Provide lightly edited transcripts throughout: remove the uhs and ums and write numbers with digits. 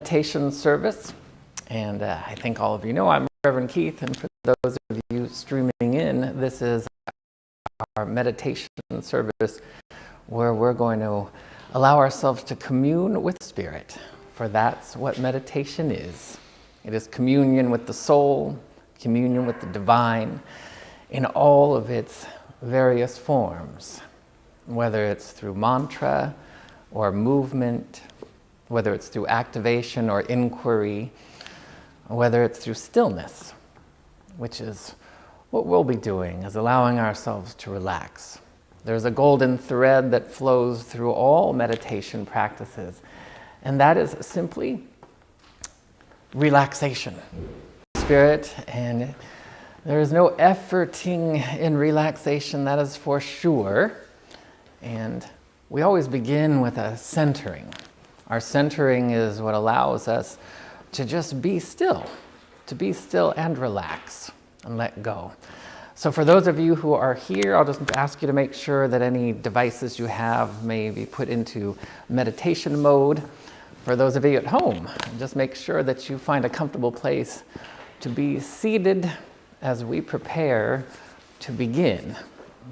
Meditation service, and I think all of you know I'm Reverend Keith, and for those of you streaming in, this is our meditation service where we're going to allow ourselves to commune with Spirit, for that's what meditation is. It is communion with the soul, communion with the divine in all of its various forms, whether it's through mantra or movement, whether it's through activation or inquiry, whether it's through stillness, which is what we'll be doing, is allowing ourselves to relax. There's a golden thread that flows through all meditation practices, and that is simply relaxation. Spirit, and there is no efforting in relaxation, that is for sure. And we always begin with a centering. Our centering is what allows us to just be still and relax and let go. So for those of you who are here, I'll just ask you to make sure that any devices you have may be put into meditation mode. For those of you at home, just make sure that you find a comfortable place to be seated as we prepare to begin.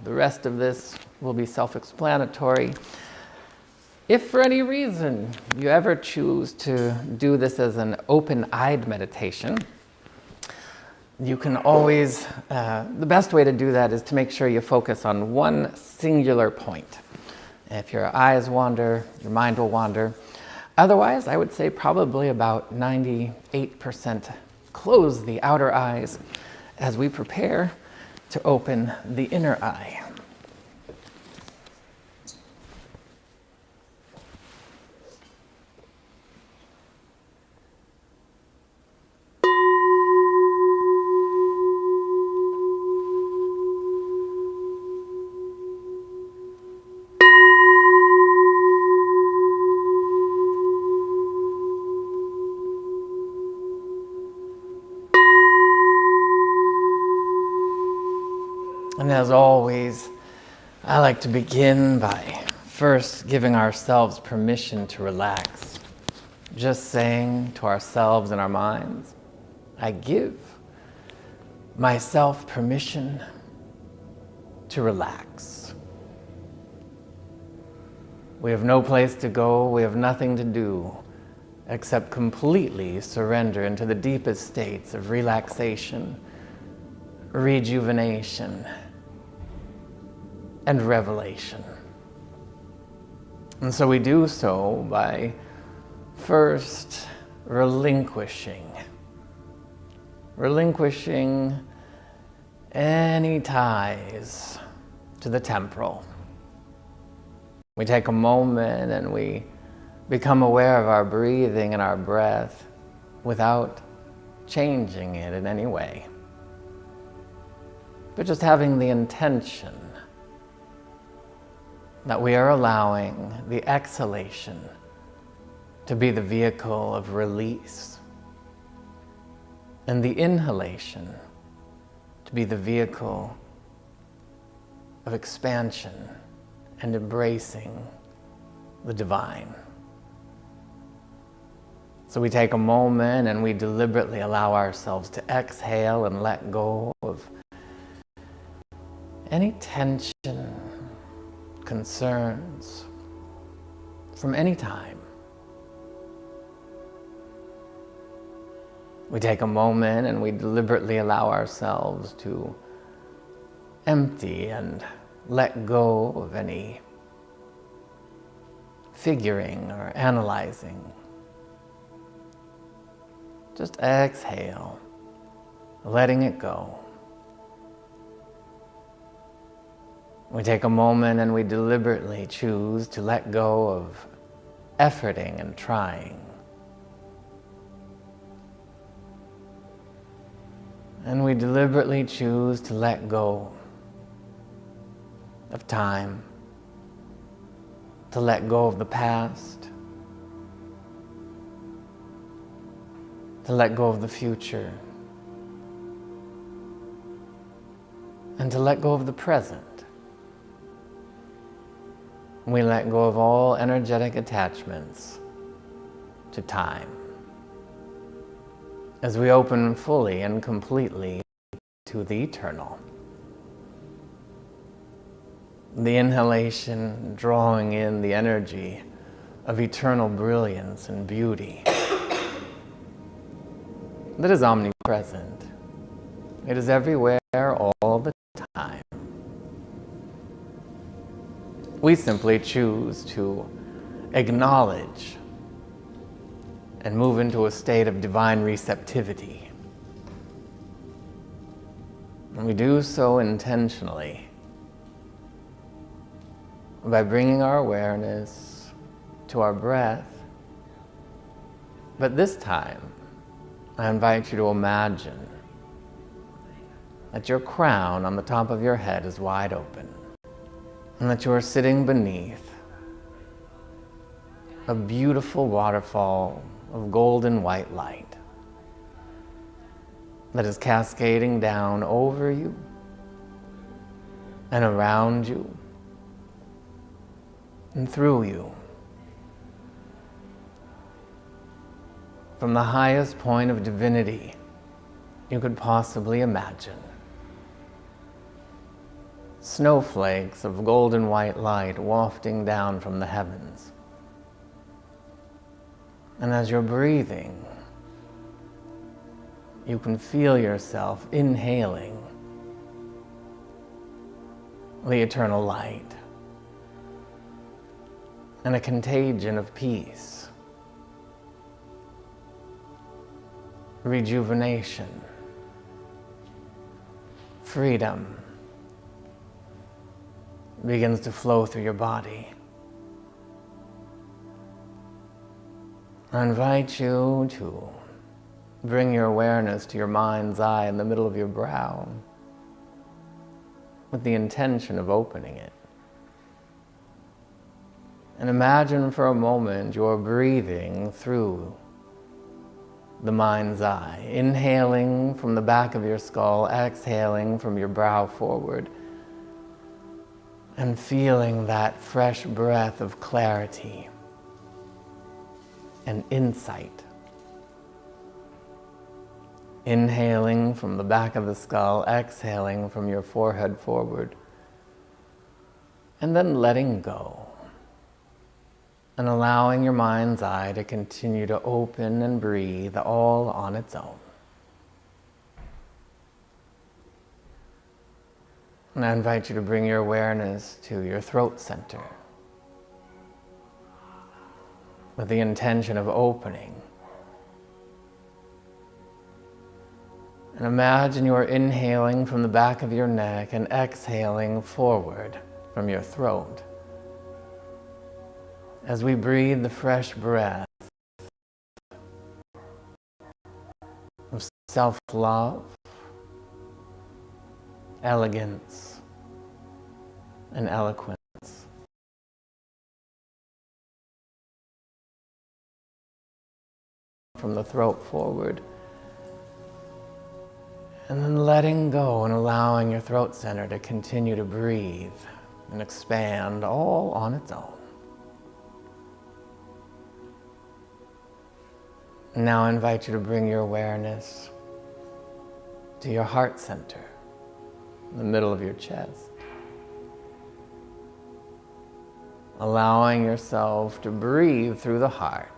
The rest of this will be self-explanatory. If for any reason you ever choose to do this as an open-eyed meditation, you can always, the best way to do that is to make sure you focus on one singular point. If your eyes wander, your mind will wander. Otherwise, I would say probably about 98% close the outer eyes as we prepare to open the inner eye. And as always, I like to begin by first giving ourselves permission to relax. Just saying to ourselves and our minds, I give myself permission to relax. We have no place to go, we have nothing to do except completely surrender into the deepest states of relaxation, rejuvenation, and revelation. And so we do so by first relinquishing any ties to the temporal. We take a moment and we become aware of our breathing and our breath without changing it in any way, but just having the intention that we are allowing the exhalation to be the vehicle of release, and the inhalation to be the vehicle of expansion and embracing the divine. So we take a moment and we deliberately allow ourselves to exhale and let go of any tension, concerns from any time. We take a moment and we deliberately allow ourselves to empty and let go of any figuring or analyzing. Just exhale, letting it go. We take a moment and we deliberately choose to let go of efforting and trying. And we deliberately choose to let go of time, to let go of the past, to let go of the future, and to let go of the present. We let go of all energetic attachments to time. as we open fully and completely to the eternal. The inhalation drawing in the energy of eternal brilliance and beauty that is omnipresent. It is everywhere all the time. We simply choose to acknowledge and move into a state of divine receptivity. And we do so intentionally by bringing our awareness to our breath. But this time, I invite you to imagine that your crown on the top of your head is wide open, and that you are sitting beneath a beautiful waterfall of golden white light that is cascading down over you and around you and through you. From the highest point of divinity you could possibly imagine. Snowflakes of golden white light wafting down from the heavens. And as you're breathing, you can feel yourself inhaling the eternal light and a contagion of peace, rejuvenation, freedom begins to flow through your body. I invite you to bring your awareness to your mind's eye in the middle of your brow with the intention of opening it. And imagine for a moment you're breathing through the mind's eye, inhaling from the back of your skull, exhaling from your brow forward, and feeling that fresh breath of clarity and insight. Inhaling from the back of the skull, exhaling from your forehead forward, and then letting go and allowing your mind's eye to continue to open and breathe all on its own. And I invite you to bring your awareness to your throat center with the intention of opening. And imagine you are inhaling from the back of your neck and exhaling forward from your throat. As we breathe the fresh breath of self-love, elegance, and eloquence. From the throat forward, and then letting go and allowing your throat center to continue to breathe and expand all on its own. Now I invite you to bring your awareness to your heart center, in the middle of your chest. Allowing yourself to breathe through the heart.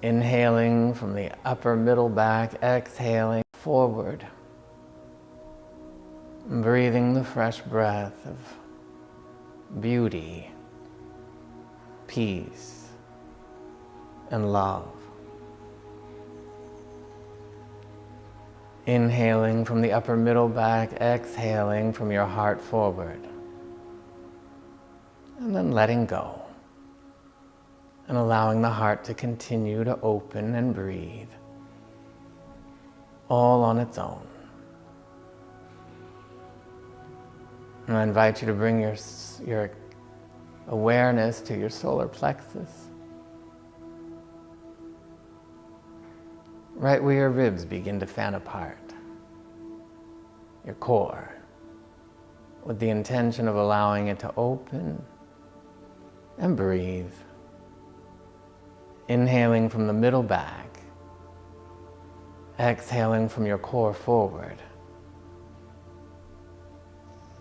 Inhaling from the upper middle back, exhaling forward. Breathing the fresh breath of beauty, peace, and love. Inhaling from the upper middle back, exhaling from your heart forward. And then letting go. And allowing the heart to continue to open and breathe. All on its own. And I invite you to bring your awareness to your solar plexus. Right where your ribs begin to fan apart. Your core. With the intention of allowing it to open and breathe. Inhaling from the middle back exhaling from your core forward,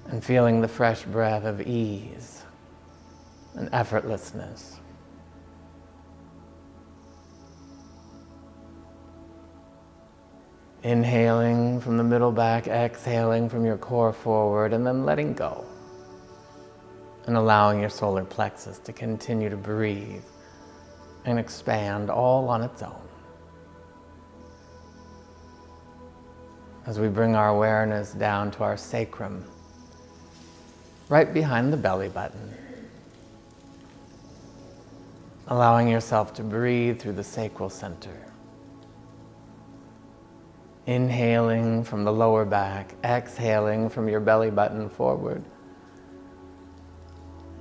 and feeling the fresh breath of ease and effortlessness. Inhaling from the middle back, exhaling from your core forward, and then letting go. And allowing your solar plexus to continue to breathe and expand all on its own. As we bring our awareness down to our sacrum, right behind the belly button. Allowing yourself to breathe through the sacral center. Inhaling from the lower back, exhaling from your belly button forward.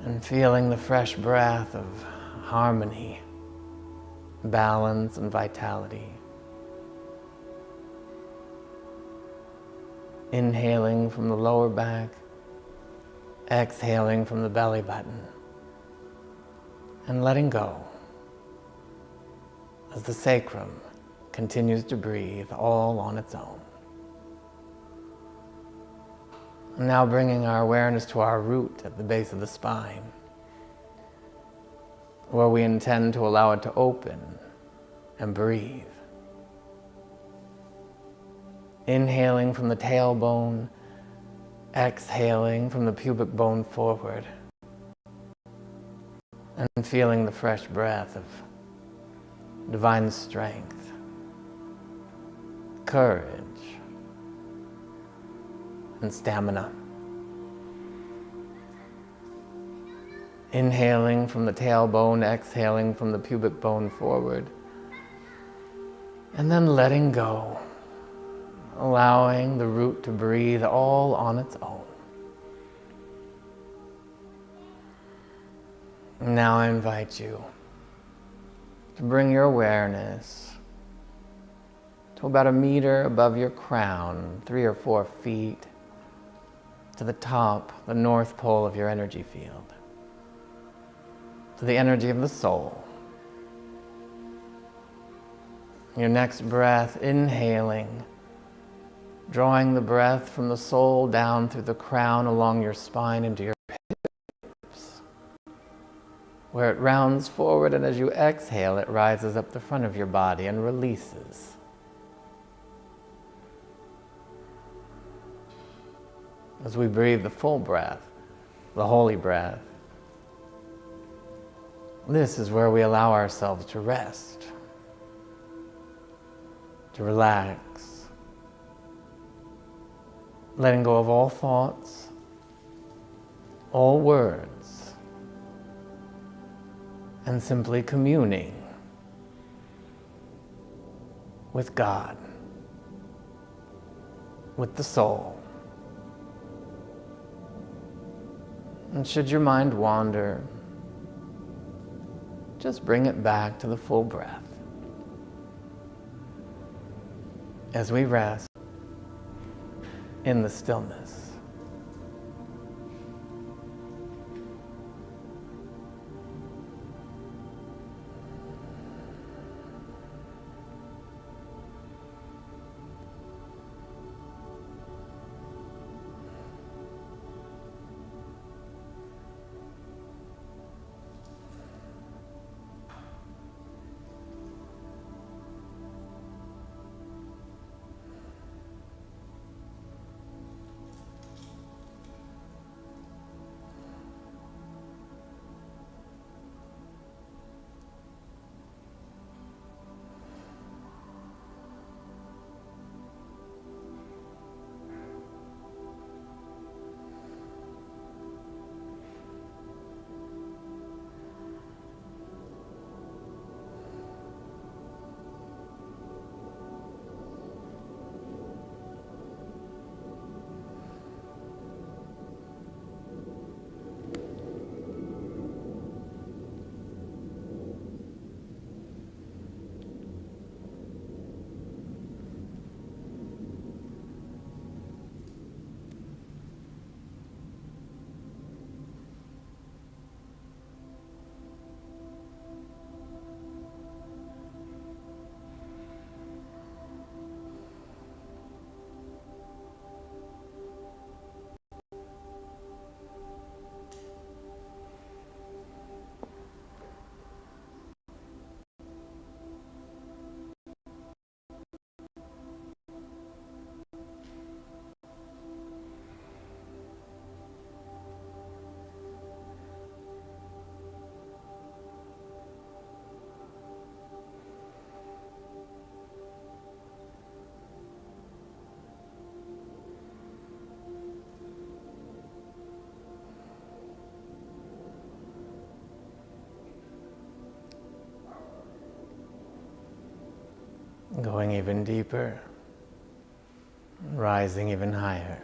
And feeling the fresh breath of harmony, balance, and vitality. Inhaling from the lower back, exhaling from the belly button, and letting go as the sacrum continues to breathe all on its own. And now bringing our awareness to our root at the base of the spine, where we intend to allow it to open and breathe. Inhaling from the tailbone, exhaling from the pubic bone forward, and feeling the fresh breath of divine strength, courage, and stamina. Inhaling from the tailbone, exhaling from the pubic bone forward, and then letting go, allowing the root to breathe all on its own. Now I invite you to bring your awareness to about 1 meter above your crown, 3 or 4 feet, to the top, the north pole of your energy field, to the energy of the soul. Your next breath, inhaling, drawing the breath from the soul down through the crown along your spine into your hips, where it rounds forward, and as you exhale, it rises up the front of your body and releases. As we breathe the full breath, the holy breath, this is where we allow ourselves to rest, to relax, letting go of all thoughts, all words, and simply communing with God, with the soul. And should your mind wander, just bring it back to the full breath as we rest in the stillness. going even deeper, rising even higher.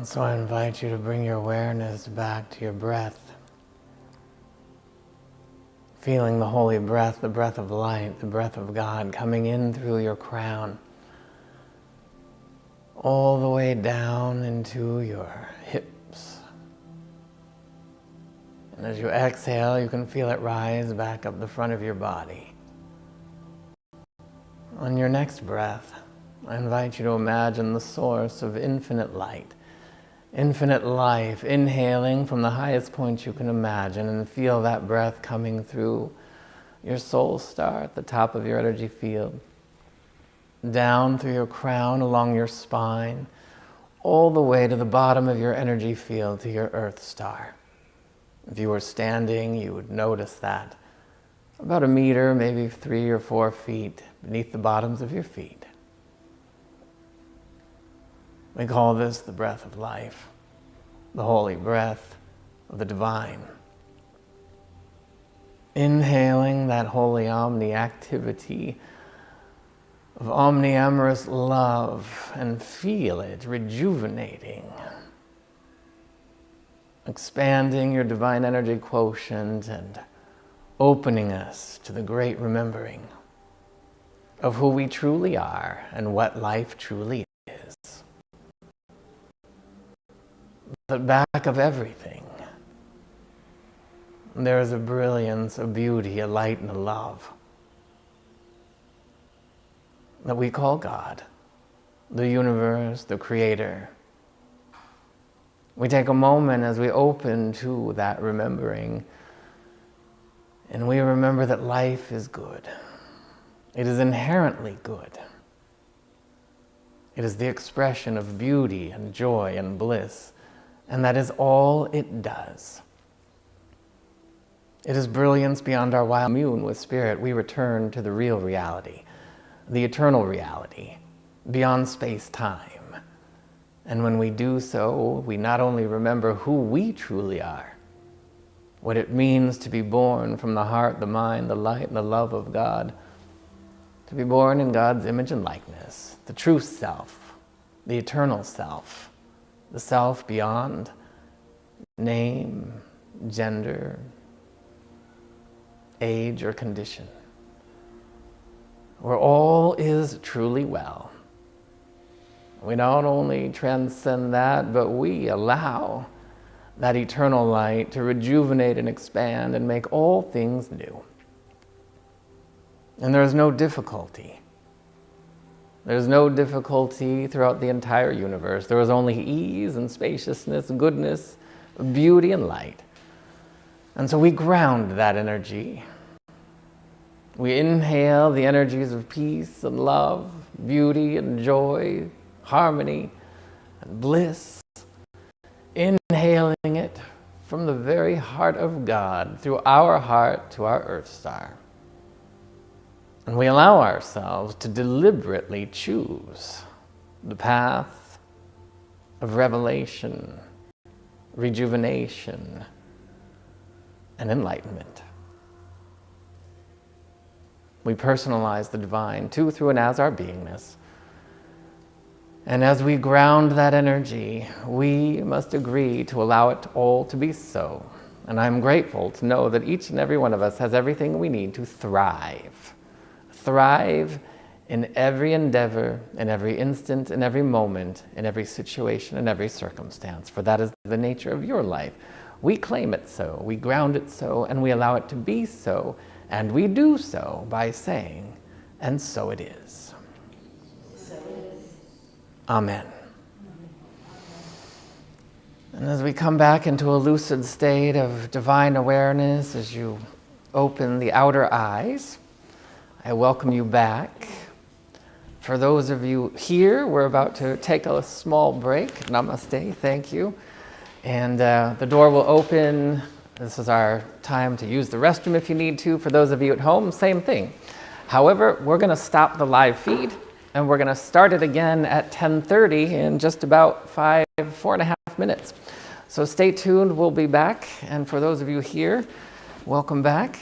So I invite you to bring your awareness back to your breath. Feeling the holy breath, the breath of light, the breath of God coming in through your crown, all the way down into your hips. And as you exhale, you can feel it rise back up the front of your body. On your next breath, I invite you to imagine the source of infinite light, infinite life, inhaling from the highest point you can imagine, and feel that breath coming through your soul star at the top of your energy field, down through your crown, along your spine, all the way to the bottom of your energy field, to your earth star. If you were standing, you would notice that. About a meter, maybe 3 or 4 feet beneath the bottoms of your feet. We call this the breath of life, the holy breath of the divine. Inhaling that holy omni activity of omniamorous love, and feel it rejuvenating, expanding your divine energy quotient and opening us to the great remembering of who we truly are and what life truly is. But back of everything, there is a brilliance, a beauty, a light, and a love that we call God, the universe, the Creator. We take a moment as we open to that remembering, and we remember that life is good. It is inherently good. It is the expression of beauty and joy and bliss, and that is all it does. It is brilliance beyond our wild commune with spirit. We return to the real reality, the eternal reality, beyond space-time. And when we do so, we not only remember who we truly are, what it means to be born from the heart, the mind, the light, and the love of God, to be born in God's image and likeness, the true self, the eternal self, the self beyond name, gender, age, or condition, where all is truly well. We not only transcend that, but we allow that eternal light to rejuvenate and expand and make all things new. And there is no difficulty. There's no difficulty throughout the entire universe. There is only ease and spaciousness, goodness, beauty, and light. And so we ground that energy. We inhale the energies of peace and love, beauty and joy, harmony and bliss, inhaling it from the very heart of God through our heart to our earth star. And we allow ourselves to deliberately choose the path of revelation, rejuvenation, and enlightenment. We personalize the divine to, through, and as our beingness. And as we ground that energy, we must agree to allow it all to be so. And I'm grateful to know that each and every one of us has everything we need to thrive. Thrive in every endeavor, in every instant, in every moment, in every situation, in every circumstance. For that is the nature of your life. We claim it so, we ground it so, and we allow it to be so. And we do so by saying, and so it is. Amen. And as we come back into a lucid state of divine awareness, as you open the outer eyes, I welcome you back. For those of you here, we're about to take a small break. Namaste, thank you. And the door will open. This is our time to use the restroom if you need to. For those of you at home, same thing. However, we're going to stop the live feed, and we're going to start it again at 10:30 in just about 4.5 minutes. So stay tuned, we'll be back. And for those of you here, welcome back.